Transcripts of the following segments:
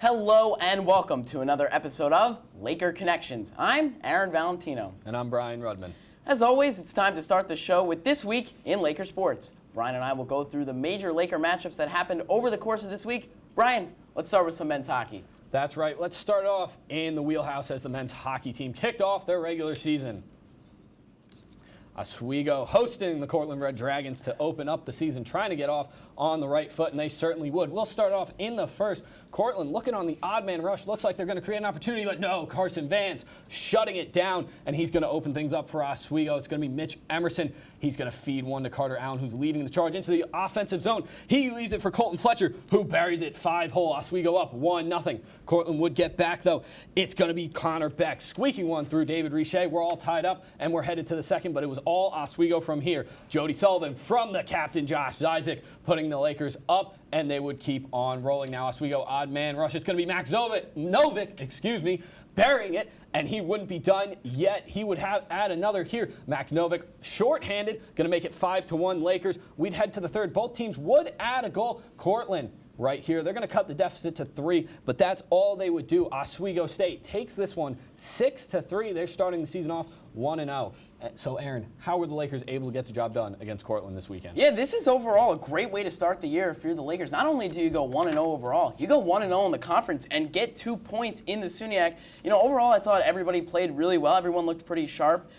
Hello and welcome to another episode of Laker Connections. I'm Aaron Valentino. And I'm Brian Rudman. As always, it's time to start the show with This Week in Laker Sports. Brian and I will go through the major Laker matchups that happened over the course of this week. Brian, let's start with some men's hockey. That's right. Let's start off in the wheelhouse as the men's hockey team kicked off their regular season. Oswego hosting the Cortland Red Dragons to open up the season, trying to get off on the right foot, and they certainly would. We'll start off in the first. Cortland looking on the odd man rush. Looks like they're going to create an opportunity, but no, Carson Vance shutting it down, and he's going to open things up for Oswego. It's going to be Mitch Emerson. He's going to feed one to Carter Allen, who's leading the charge into the offensive zone. He leaves it for Colton Fletcher, who buries it 5-hole. Oswego up 1-0. Cortland would get back, though. It's going to be Connor Beck squeaking one through David Richey. We're all tied up, and we're headed to the second, but it was all Oswego from here. Jody Sullivan from the captain, Josh Zizek, putting the Lakers up, and they would keep on rolling. Now Oswego odd man rush. It's going to be Max Novick, burying it, and he wouldn't be done yet. He would add another here. Max Novick, short-handed, going to make it 5-1 Lakers. We'd head to the third. Both teams would add a goal. Cortland right here. They're going to cut the deficit to 3, but that's all they would do. Oswego State takes this one 6-3. They're starting the season off 1-0. So, Aaron, how were the Lakers able to get the job done against Cortland this weekend? Yeah, this is overall a great way to start the year if you're the Lakers. Not only do you go 1-0 overall, you go 1-0 in the conference and get 2 points in the SUNYAC. You know, overall, I thought everybody played really well. Everyone looked pretty sharp.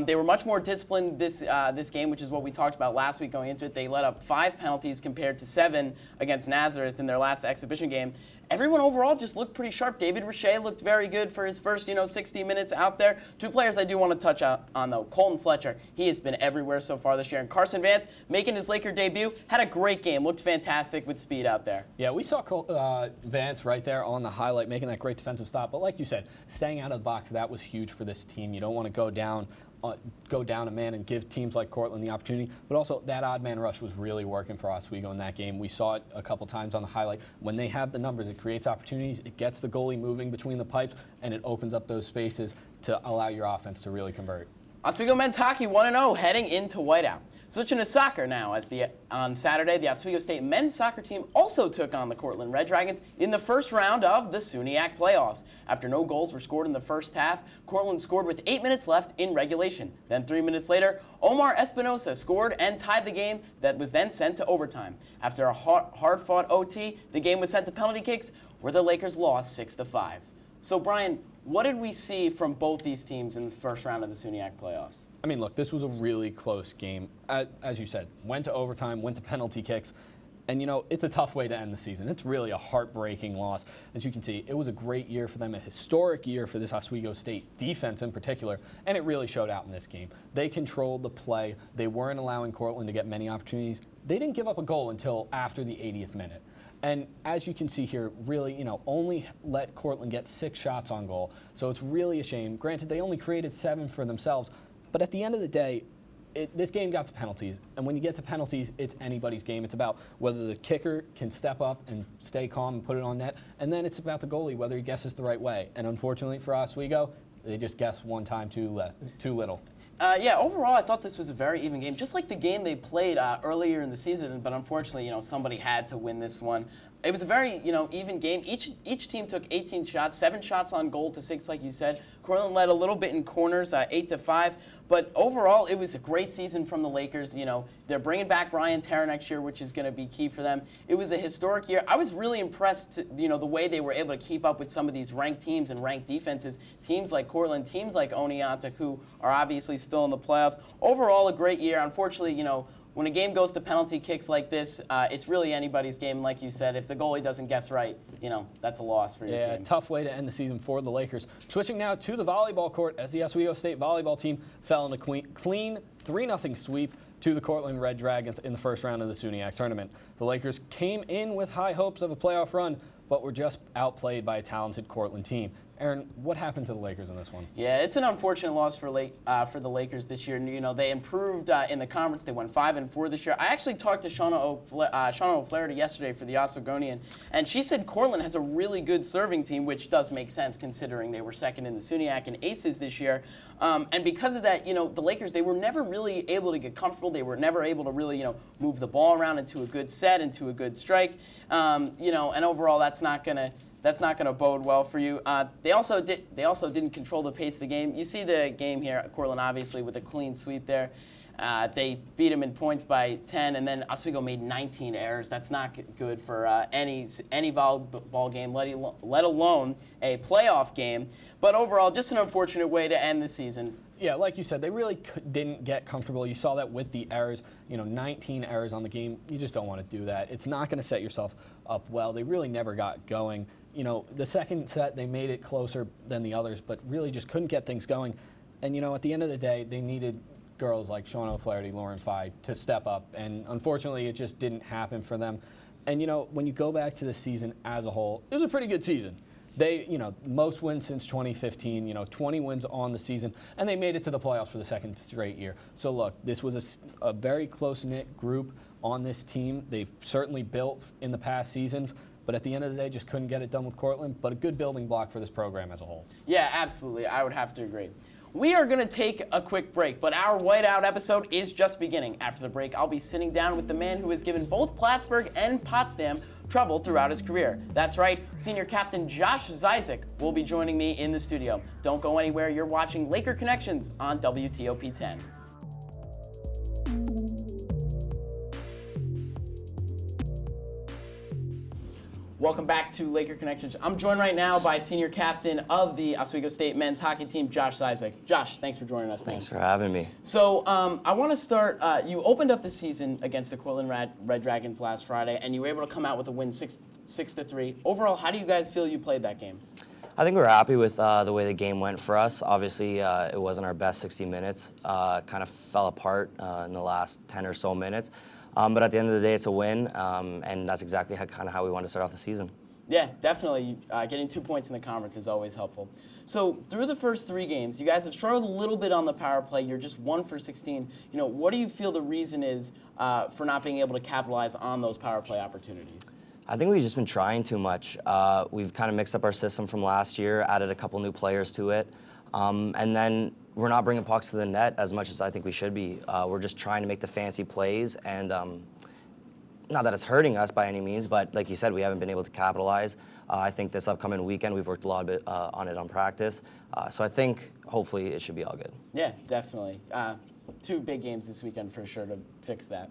They were much more disciplined this game, which is what we talked about last week going into it. They let up 5 penalties compared to 7 against Nazareth in their last exhibition game. Everyone overall just looked pretty sharp. David Richey looked very good for his first, 60 minutes out there. 2 players I do want to touch on, though. Colton Fletcher, he has been everywhere so far this year. And Carson Vance, making his Laker debut, had a great game. Looked fantastic with speed out there. Yeah, we saw Vance right there on the highlight, making that great defensive stop. But like you said, staying out of the box, that was huge for this team. You don't want to go down a man and give teams like Cortland the opportunity. But also, that odd man rush was really working for Oswego in that game. We saw it a couple times on the highlight. When they have the numbers, it creates opportunities. It gets the goalie moving between the pipes, and it opens up those spaces to allow your offense to really convert. Oswego men's hockey 1-0 heading into whiteout. Switching to soccer now, as on Saturday, the Oswego State men's soccer team also took on the Cortland Red Dragons in the first round of the SUNYAC playoffs. After no goals were scored in the first half, Cortland scored with 8 minutes left in regulation. Then 3 minutes later, Omar Espinosa scored and tied the game that was then sent to overtime. After a hard-fought OT, the game was sent to penalty kicks, where the Lakers lost 6-5. So, Brian, what did we see from both these teams in the first round of the SUNYAC playoffs? I mean, look, this was a really close game. As you said, went to overtime, went to penalty kicks. And, it's a tough way to end the season. It's really a heartbreaking loss. As you can see, it was a great year for them, a historic year for this Oswego State defense in particular, and it really showed out in this game. They controlled the play. They weren't allowing Cortland to get many opportunities. They didn't give up a goal until after the 80th minute. And as you can see here, really, only let Cortland get 6 shots on goal. So it's really a shame. Granted, they only created 7 for themselves. But at the end of the day, this game got to penalties. And when you get to penalties, it's anybody's game. It's about whether the kicker can step up and stay calm and put it on net. And then it's about the goalie, whether he guesses the right way. And unfortunately for Oswego, they just guessed one time too little. Yeah, overall, I thought this was a very even game, just like the game they played earlier in the season. But unfortunately, somebody had to win this one. It was a very, even game. Each team took 18 shots, 7 shots on goal to 6, like you said. Cortland led a little bit in corners, 8-5. But overall, it was a great season from the Lakers. They're bringing back Brian Terra next year, which is going to be key for them. It was a historic year. I was really impressed, the way they were able to keep up with some of these ranked teams and ranked defenses. Teams like Cortland, teams like Oneonta, who are obviously still in the playoffs. Overall, a great year. Unfortunately, when a game goes to penalty kicks like this, it's really anybody's game. Like you said, if the goalie doesn't guess right, that's a loss for your team. Yeah, tough way to end the season for the Lakers. Switching now to the volleyball court as the Oswego State volleyball team fell in a clean 3-0 sweep to the Cortland Red Dragons in the first round of the SUNYAC tournament. The Lakers came in with high hopes of a playoff run, but were just outplayed by a talented Cortland team. Aaron, what happened to the Lakers in this one? Yeah, it's an unfortunate loss for the Lakers this year. They improved in the conference. They went 5-4 this year. I actually talked to Shauna O'Flaherty yesterday for the Oswegonian, and she said Cortland has a really good serving team, which does make sense considering they were second in the SUNYAC and aces this year. And because of that, the Lakers, they were never really able to get comfortable. They were never able to really, move the ball around into a good set, into a good strike. And overall, that's not going to That's not going to bode well for you. They also didn't control the pace of the game. You see the game here, Cortland obviously with a clean sweep there. They beat him in points by 10, and then Oswego made 19 errors. That's not good for any volleyball game, let alone a playoff game. But overall, just an unfortunate way to end the season. Yeah, like you said, they really didn't get comfortable. You saw that with the errors, 19 errors on the game. You just don't want to do that. It's not going to set yourself up well. They really never got going. The second set, they made it closer than the others, but really just couldn't get things going. And, at the end of the day, they needed girls like Shauna O'Flaherty, Lauren Fye to step up, and unfortunately it just didn't happen for them. And when you go back to the season as a whole, it was a pretty good season. They, most wins since 2015, 20 wins on the season, and they made it to the playoffs for the second straight year. So look, this was a very close-knit group on this team. They've certainly built in the past seasons, but at the end of the day, just couldn't get it done with Cortland, but a good building block for this program as a whole. Yeah, absolutely. I would have to agree. We are going to take a quick break, but our Whiteout episode is just beginning. After the break, I'll be sitting down with the man who has given both Plattsburgh and Potsdam trouble throughout his career. That's right, senior captain Josh Zyzek will be joining me in the studio. Don't go anywhere. You're watching Laker Connections on WTOP 10. Welcome back to Laker Connections. I'm joined right now by senior captain of the Oswego State men's hockey team, Josh Zyzek. Josh, thanks for joining us. Thanks for having me. So I want to start, you opened up the season against the Cortland Red Dragons last Friday, and you were able to come out with a win 6-3. Overall, how do you guys feel you played that game? I think we're happy with the way the game went for us. Obviously, it wasn't our best 60 minutes. Kind of fell apart in the last 10 or so minutes. But at the end of the day, it's a win, and that's exactly how we want to start off the season. Yeah, definitely. Getting 2 points in the conference is always helpful. So through the first 3 games, you guys have struggled a little bit on the power play. You're just 1 for 16. What do you feel the reason is for not being able to capitalize on those power play opportunities? I think we've just been trying too much. We've kind of mixed up our system from last year, added a couple new players to it, and then we're not bringing pucks to the net as much as I think we should be. We're just trying to make the fancy plays, and not that it's hurting us by any means, but like you said, we haven't been able to capitalize. I think this upcoming weekend, we've worked a lot on it on practice. So I think hopefully it should be all good. Yeah, definitely. 2 big games this weekend for sure to fix that.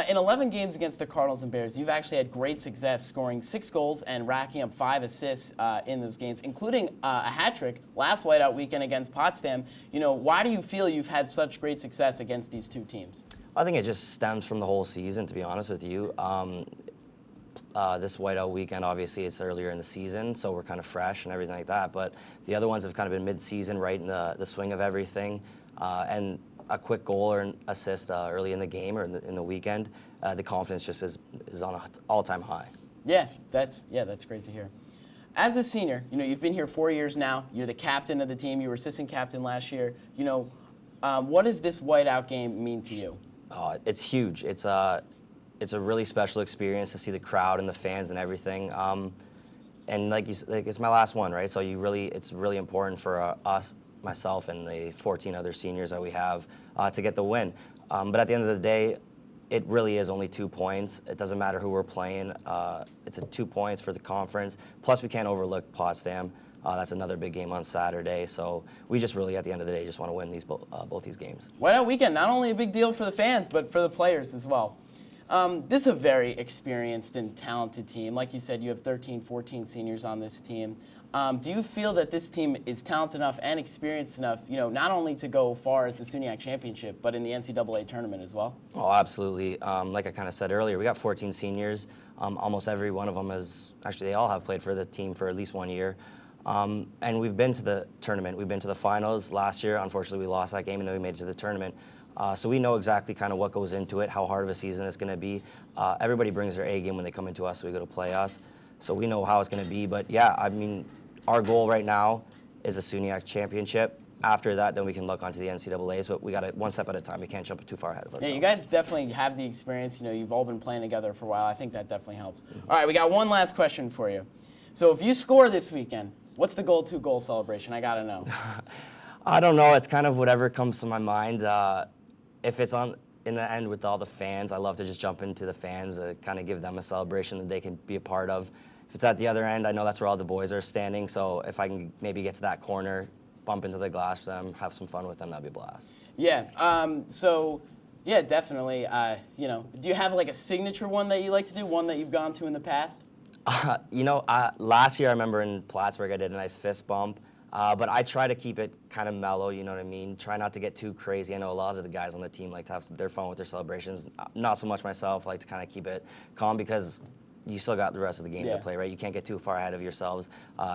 In 11 games against the Cardinals and Bears, you've actually had great success scoring 6 goals and racking up 5 assists in those games, including a hat trick last whiteout weekend against Potsdam. Why do you feel you've had such great success against these 2 teams? I think it just stems from the whole season, to be honest with you. This whiteout weekend, obviously, it's earlier in the season, so we're kind of fresh and everything like that. But the other ones have kind of been mid-season, right in the swing of everything. And a quick goal or an assist early in the game or in the weekend, the confidence just is on an all-time high. Yeah, that's great to hear. As a senior, you've been here 4 years now. You're the captain of the team. You were assistant captain last year. What does this whiteout game mean to you? It's huge. It's a really special experience to see the crowd and the fans and everything. And it's my last one, right? So it's really important for us, myself, and the 14 other seniors that we have to get the win. But at the end of the day, it really is only 2 points. It doesn't matter who we're playing. It's 2 points for the conference. Plus, we can't overlook Potsdam. That's another big game on Saturday. So we just really, at the end of the day, just want to win both these games. Whiteout weekend, not only a big deal for the fans, but for the players as well. This is a very experienced and talented team. Like you said, you have 13, 14 seniors on this team. Do you feel that this team is talented enough and experienced enough, not only to go far as the SUNYAC championship, but in the NCAA tournament as well? Oh, absolutely. Like I kind of said earlier, we got 14 seniors. Almost every one of them they all have played for the team for at least 1 year. And we've been to the tournament. We've been to the finals last year. Unfortunately, we lost that game, and then we made it to the tournament. So we know exactly kind of what goes into it, how hard of a season it's going to be. Everybody brings their A game when they come into us, so we go to play us. So we know how it's going to be. But yeah, I mean, our goal right now is a SUNYAC championship. After that, then we can look onto the NCAAs, but we got it 1 step at a time. We can't jump too far ahead of ourselves. Yeah, you guys definitely have the experience. You've all been playing together for a while. I think that definitely helps. All right, we got one last question for you. So if you score this weekend, what's the goal celebration? I got to know. I don't know. It's kind of whatever comes to my mind. If it's in the end with all the fans, I love to just jump into the fans, kind of give them a celebration that they can be a part of. if it's at the other end, I know that's where all the boys are standing. So if I can maybe get to that corner, bump into the glass for them, have some fun with them, that'd be a blast. Yeah. Yeah, definitely. Do you have like a signature one that you like to do? One that you've gone to in the past? Last year I remember in Plattsburgh I did a nice fist bump, but I try to keep it kind of mellow, you know what I mean? Try not to get too crazy. I know a lot of the guys on the team like to have their fun with their celebrations. Not so much myself. I like to kind of keep it calm because you still got the rest of the game to play, right? You can't get too far ahead of yourselves.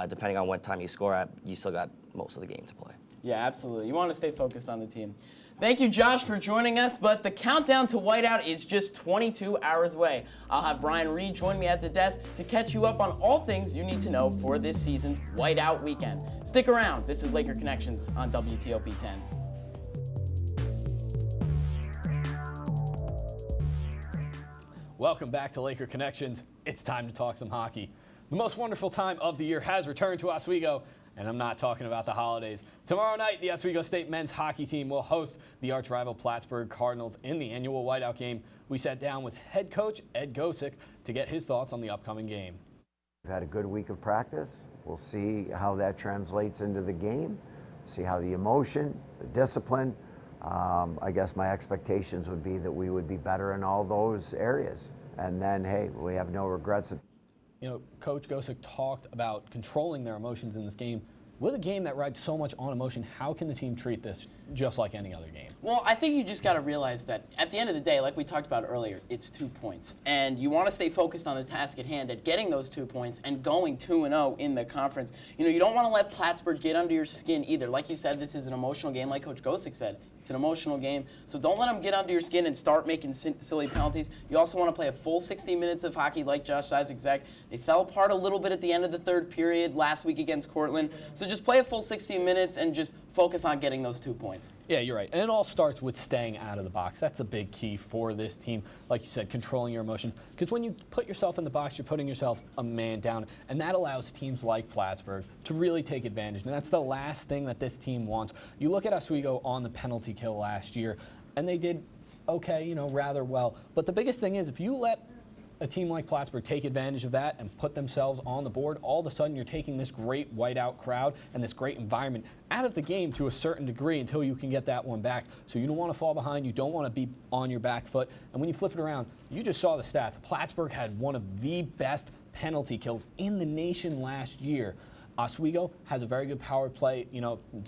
Depending on what time you score at, you still got most of the game to play. Yeah, absolutely. You want to stay focused on the team. Thank you, Josh, for joining us, but the countdown to whiteout is just 22 hours away. I'll have Brian Reed join me at the desk to catch you up on all things you need to know for this season's whiteout weekend. Stick around. This is Laker Connections on WTOP 10. Welcome back to Laker Connections. It's time to talk some hockey. The most wonderful time of the year has returned to Oswego, and I'm not talking about the holidays. Tomorrow night, the Oswego State men's hockey team will host the arch-rival Plattsburgh Cardinals in the annual whiteout game. We sat down with head coach Ed Gosick to get his thoughts on the upcoming game. We've had a good week of practice. We'll see how that translates into the game, see how the emotion, the discipline. I guess my expectations would be that we would be better in all those areas. And then, hey, we have no regrets. Coach Gosick talked about controlling their emotions in this game. With a game that rides so much on emotion, how can the team treat this just like any other game? Well, I think you just got to realize that at the end of the day, like we talked about earlier, it's 2 points. And you want to stay focused on the task at hand at getting those 2 points and going 2-0 in the conference. You don't want to let Plattsburgh get under your skin either. Like you said, this is an emotional game, like Coach Gosick said. It's an emotional game, so don't let them get under your skin and start making silly penalties. You also want to play a full 60 minutes of hockey like Josh Isaac said. They fell apart a little bit at the end of the third period last week against Cortland. So just play a full 60 minutes and just focus on getting those 2 points. Yeah, you're right. And it all starts with staying out of the box. That's a big key for this team. Like you said, controlling your emotions. Because when you put yourself in the box, you're putting yourself a man down. And that allows teams like Plattsburgh to really take advantage. And that's the last thing that this team wants. You look at Oswego on the penalty kill last year, and they did okay, rather well. But the biggest thing is if you let a team like Plattsburgh take advantage of that and put themselves on the board, all of a sudden you're taking this great whiteout crowd and this great environment out of the game to a certain degree until you can get that one back. So you don't want to fall behind. You don't want to be on your back foot. And when you flip it around, you just saw the stats. Plattsburgh had one of the best penalty kills in the nation last year. Oswego has a very good power play.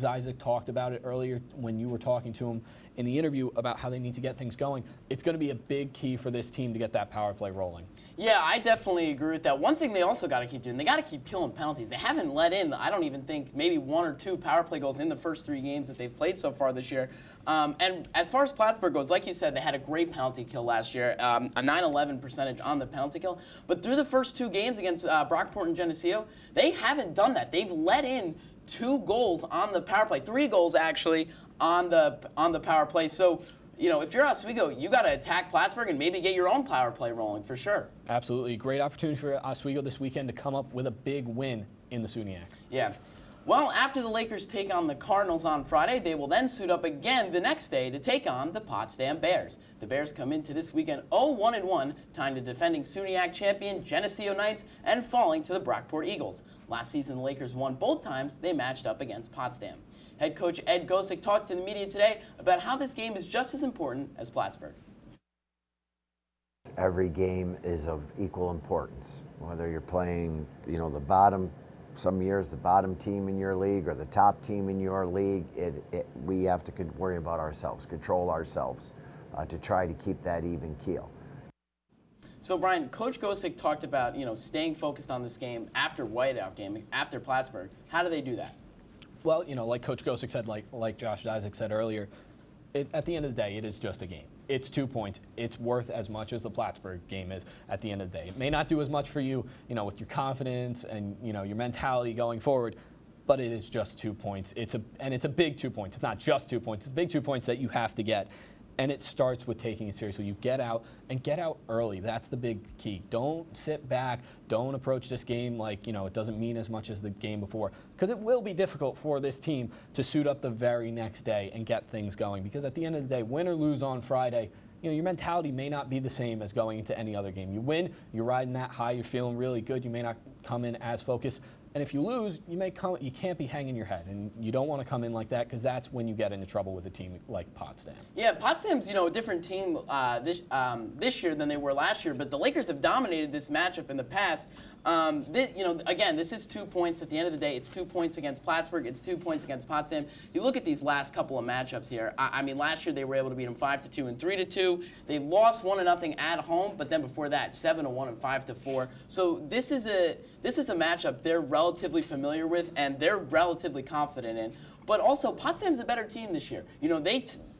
Isaac talked about it earlier when you were talking to him in the interview about how they need to get things going. It's going to be a big key for this team to get that power play rolling. Yeah, I definitely agree with that. One thing they also got to keep doing, they got to keep killing penalties. They haven't let in, I don't even think, maybe 1 or 2 power play goals in the first 3 games that they've played so far this year. And as far as Plattsburgh goes, like you said, they had a great penalty kill last year, a 9/11 percentage on the penalty kill. But through the first 2 games against Brockport and Geneseo, they haven't done that. They've let in 2 goals on the power play, 3 goals actually on the power play. So, if you're Oswego, you got to attack Plattsburgh and maybe get your own power play rolling for sure. Absolutely. Great opportunity for Oswego this weekend to come up with a big win in the SUNYAC. Yeah. Well, after the Lakers take on the Cardinals on Friday, they will then suit up again the next day to take on the Potsdam Bears. The Bears come into this weekend 0-1-1, tying the defending SUNYAC champion Geneseo Knights and falling to the Brockport Eagles. Last season, the Lakers won both times they matched up against Potsdam. Head coach Ed Gosick talked to the media today about how this game is just as important as Plattsburgh. Every game is of equal importance, whether you're playing, the bottom. Some years the bottom team in your league or the top team in your league, we have to worry about ourselves, control ourselves to try to keep that even keel. So, Brian, Coach Gosick talked about, staying focused on this game after whiteout game, after Plattsburgh. How do they do that? Well, like Coach Gosick said, like Josh Isaac said earlier, at the end of the day, it is just a game. It's 2 points. It's worth as much as the Plattsburgh game is at the end of the day. It may not do as much for you, with your confidence and, your mentality going forward, but it is just 2 points. It's a big 2 points. It's not just 2 points. It's big 2 points that you have to get. And it starts with taking it seriously. You get out and get out early. That's the big key. Don't sit back. Don't approach this game like, it doesn't mean as much as the game before. Because it will be difficult for this team to suit up the very next day and get things going. Because at the end of the day, win or lose on Friday, your mentality may not be the same as going into any other game. You win, you're riding that high, you're feeling really good. You may not come in as focused. And if you lose, you can't be hanging your head, and you don't want to come in like that because that's when you get into trouble with a team like Potsdam. Yeah, Potsdam's a different team this year than they were last year, but the Lakers have dominated this matchup in the past. Again, this is 2 points at the end of the day. It's 2 points against Plattsburgh. It's 2 points against Potsdam. You look at these last couple of matchups here. I mean, last year they were able to beat them 5-2 and 3-2. They lost 1-0 at home, but then before that, 7-1 and 5-4. So this is a matchup they're relatively familiar with and they're relatively confident in. But also, Potsdam's a better team this year.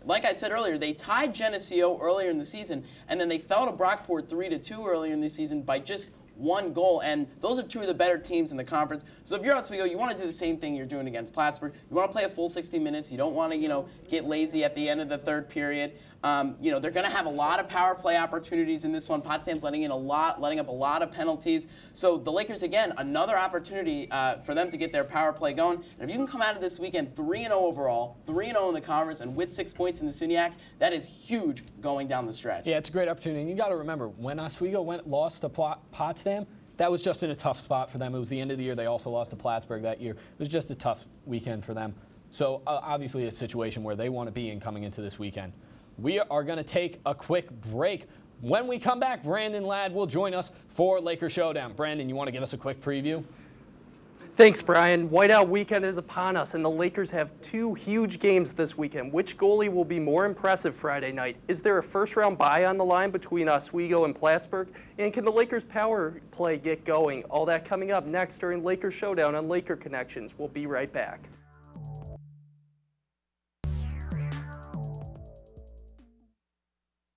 Like I said earlier, they tied Geneseo earlier in the season, and then they fell to Brockport 3-2 earlier in the season by just 1 goal, and those are 2 of the better teams in the conference. So if you're Oswego, you want to do the same thing you're doing against Plattsburgh. You want to play a full 60 minutes. You don't want to, get lazy at the end of the third period. They're going to have a lot of power play opportunities in this one. Potsdam's letting up a lot of penalties. So the Lakers, again, another opportunity for them to get their power play going. And if you can come out of this weekend 3-0 overall, 3-0 in the conference, and with 6 points in the SUNYAC, that is huge going down the stretch. Yeah, it's a great opportunity. And you got to remember, when Oswego lost to Potsdam, that was just in a tough spot for them. It was the end of the year. They also lost to Plattsburgh that year. It was just a tough weekend for them. So obviously a situation where they want to be in coming into this weekend. We are going to take a quick break. When we come back, Brandon Ladd will join us for Laker Showdown. Brandon, you want to give us a quick preview? Thanks, Brian. Whiteout weekend is upon us, and the Lakers have 2 huge games this weekend. Which goalie will be more impressive Friday night? Is there a first-round bye on the line between Oswego and Plattsburgh? And can the Lakers' power play get going? All that coming up next during Laker Showdown on Laker Connections. We'll be right back.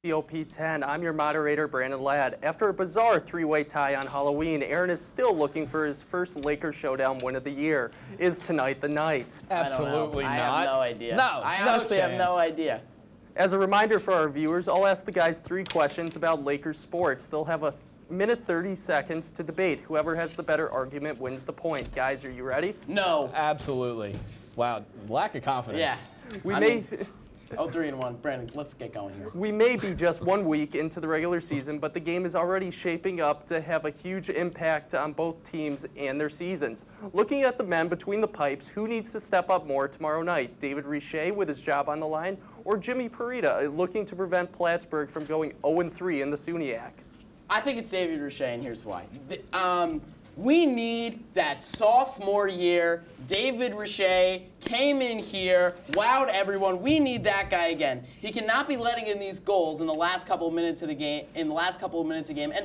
COP 10. I'm your moderator, Brandon Ladd. After a bizarre 3-way tie on Halloween, Aaron is still looking for his first Lakers Showdown win of the year. Is tonight the night? Absolutely not. I have no idea. No, I honestly have no idea. As a reminder for our viewers, I'll ask the guys 3 questions about Lakers sports. They'll have a minute 30 seconds to debate. Whoever has the better argument wins the point. Guys, are you ready? No. Absolutely. Wow, lack of confidence. Yeah. We may 3-1. Brandon, let's get going here. We may be just 1 week into the regular season, but the game is already shaping up to have a huge impact on both teams and their seasons. Looking at the men between the pipes, who needs to step up more tomorrow night? David Richer with his job on the line, or Jimmy Parita looking to prevent Plattsburgh from going 0-3 in the SUNYAC? I think it's David Richer, and here's why. We need that sophomore year. David Richer came in here, wowed everyone. We need that guy again. He cannot be letting in these goals in the last couple of minutes of the game. And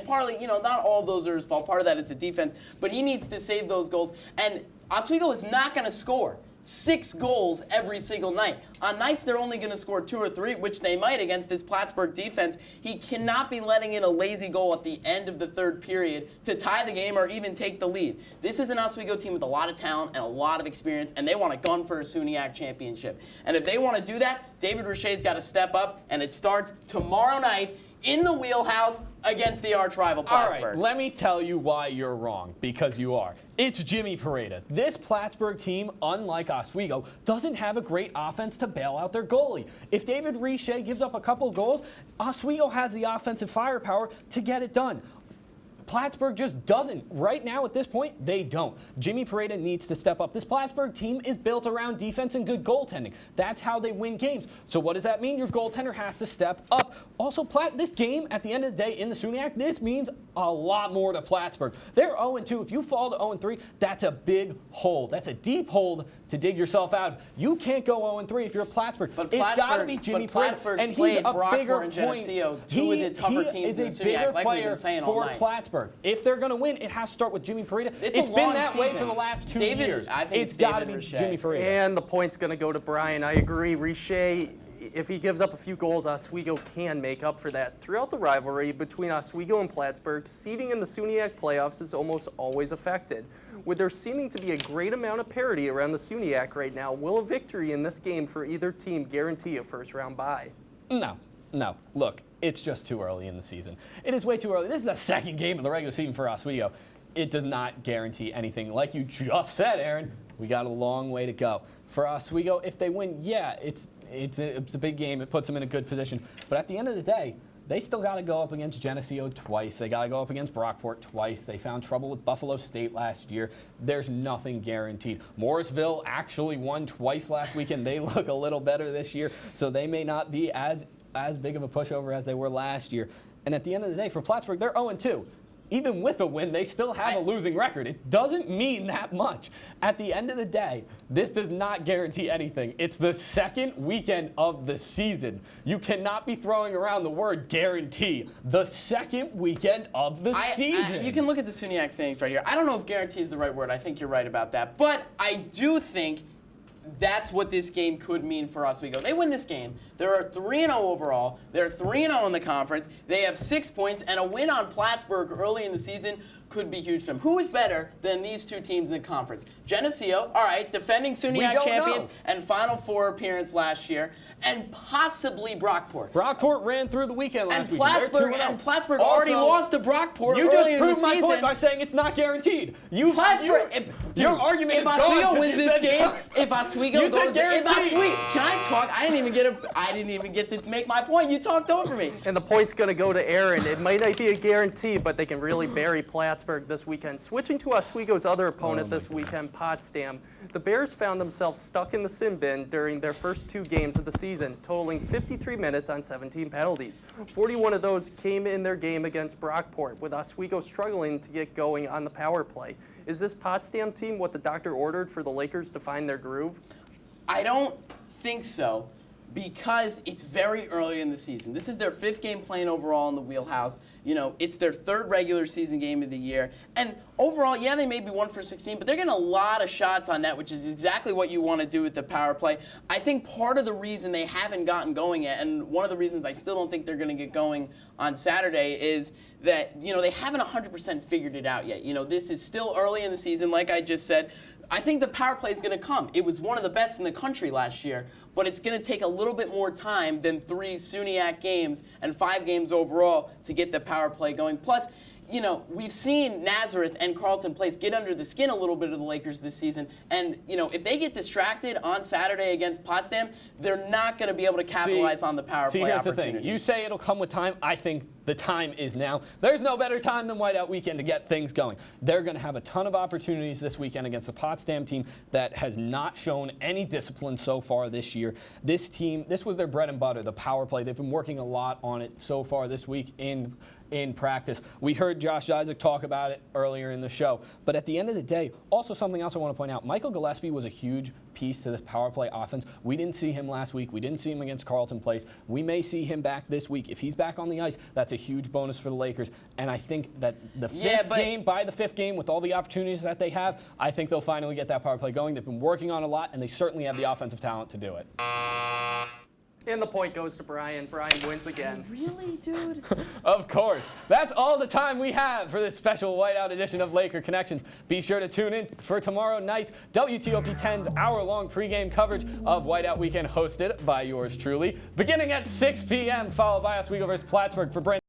partly, not all of those are his fault. Part of that is the defense, but he needs to save those goals. And Oswego is not going to score 6 goals every single night. On nights they're only going to score 2 or 3, which they might against this Plattsburgh defense. He cannot be letting in a lazy goal at the end of the third period to tie the game or even take the lead. This is an Oswego team with a lot of talent and a lot of experience, and they want to gun for a SUNYAC championship. And if they want to do that, David Richer's got to step up, and it starts tomorrow night in the wheelhouse against the arch-rival Plattsburgh. All right, let me tell you why you're wrong, because you are. It's Jimmy Parita. This Plattsburgh team, unlike Oswego, doesn't have a great offense to bail out their goalie. If David Richer gives up a couple goals, Oswego has the offensive firepower to get it done. Plattsburgh just doesn't. Right now, at this point, they don't. Jimmy Parita needs to step up. This Plattsburgh team is built around defense and good goaltending. That's how they win games. So what does that mean? Your goaltender has to step up. Also, this game, at the end of the day, in the SUNYAC, this means a lot more to Plattsburgh. They're 0-2. If you fall to 0-3, that's a big hole. That's a deep hole to dig yourself out of. You can't go 0-3 if you're Plattsburgh. But it's got to be Jimmy Parita, and he's a bigger and point. Geneseo, 2 of the tougher teams in the SUNYAC, like we've been saying all night. For Plattsburgh. If they're going to win, it has to start with Jimmy Parita. It's been that way for the last 2 years. I think it's got to be Jimmy Parita. And the point's going to go to Brian. I agree. Richer, if he gives up a few goals, Oswego can make up for that. Throughout the rivalry between Oswego and Plattsburgh, seeding in the SUNYAC playoffs is almost always affected. With there seeming to be a great amount of parity around the SUNYAC right now, will a victory in this game for either team guarantee a first-round bye? No. Look, it's just too early in the season. It is way too early. This is the second game of the regular season for Oswego. It does not guarantee anything. Like you just said, Aaron, we got a long way to go. For Oswego, if they win, yeah, It's a big game. It puts them in a good position. But at the end of the day, they still got to go up against Geneseo twice. They got to go up against Brockport twice. They found trouble with Buffalo State last year. There's nothing guaranteed. Morrisville actually won twice last weekend. They look a little better this year, so they may not be as big of a pushover as they were last year. And at the end of the day, for Plattsburgh, they're 0-2. Even with a win, they still have a losing record. It doesn't mean that much. At the end of the day, this does not guarantee anything. It's the second weekend of the season. You cannot be throwing around the word guarantee. The second weekend of the season. You can look at the SUNYAC standings right here. I don't know if guarantee is the right word. I think you're right about that. But I do think that's what this game could mean for Oswego. They win this game. They're 3-0 overall. They're 3-0 in the conference. They have 6 points, and a win on Plattsburgh early in the season could be huge for them. Who is better than these two teams in the conference? Geneseo, all right, defending SUNYAC champions and Final Four appearance last year, and possibly Brockport. Brockport ran through the weekend last week. And Plattsburgh already lost to Brockport you early in the just proved season. my point by saying it's not guaranteed. Your argument if is Oswego gone. wins this game, if Oswego You said goes, guaranteed. can I talk? I didn't even get to make my point. You talked over me. And the point's going to go to Aaron. It might not be a guarantee, but they can really bury Plattsburgh this weekend. Switching to Oswego's other opponent this weekend, Potsdam, the Bears found themselves stuck in the sin bin during their first 2 games of the season, totaling 53 minutes on 17 penalties. 41 of those came in their game against Brockport, with Oswego struggling to get going on the power play. Is this Potsdam team what the doctor ordered for the Lakers to find their groove? I don't think so, because it's very early in the season. This is their 5th game playing overall in the wheelhouse. You know, it's their 3rd regular season game of the year. And overall, yeah, they may be 1 for 16, but they're getting a lot of shots on net, which is exactly what you want to do with the power play. I think part of the reason they haven't gotten going yet, and one of the reasons I still don't think they're going to get going on Saturday, is that, you know, they haven't 100% figured it out yet. You know, this is still early in the season, like I just said. I think the power play is going to come. It was one of the best in the country last year, but it's going to take a little bit more time than 3 SUNYAC games and 5 games overall to get the power play going. Plus, you know, we've seen Nazareth and Carleton Place get under the skin a little bit of the Lakers this season. And, you know, if they get distracted on Saturday against Potsdam, they're not going to be able to capitalize on the power play here's opportunities. the thing. You say it'll come with time. I think the time is now. There's no better time than Whiteout Weekend to get things going. They're going to have a ton of opportunities this weekend against a Potsdam team that has not shown any discipline so far this year. This team, this was their bread and butter, the power play. They've been working a lot on it so far this week in practice. We heard Josh Isaac talk about it earlier in the show. But at the end of the day, also something else I want to point out, Michael Gillespie was a huge piece to this power play offense. We didn't see him last week. We didn't see him against Carleton Place. We may see him back this week. If he's back on the ice, that's a huge bonus for the Lakers. And I think that the fifth game, with all the opportunities that they have, I think they'll finally get that power play going. They've been working on a lot, and they certainly have the offensive talent to do it. And the point goes to Brian. Brian wins again. Really, dude? Of course. That's all the time we have for this special Whiteout edition of Laker Connections. Be sure to tune in for tomorrow night's WTOP 10's hour-long pregame coverage of Whiteout Weekend, hosted by yours truly, beginning at 6 p.m., followed by Oswego vs. Plattsburgh. For Brandon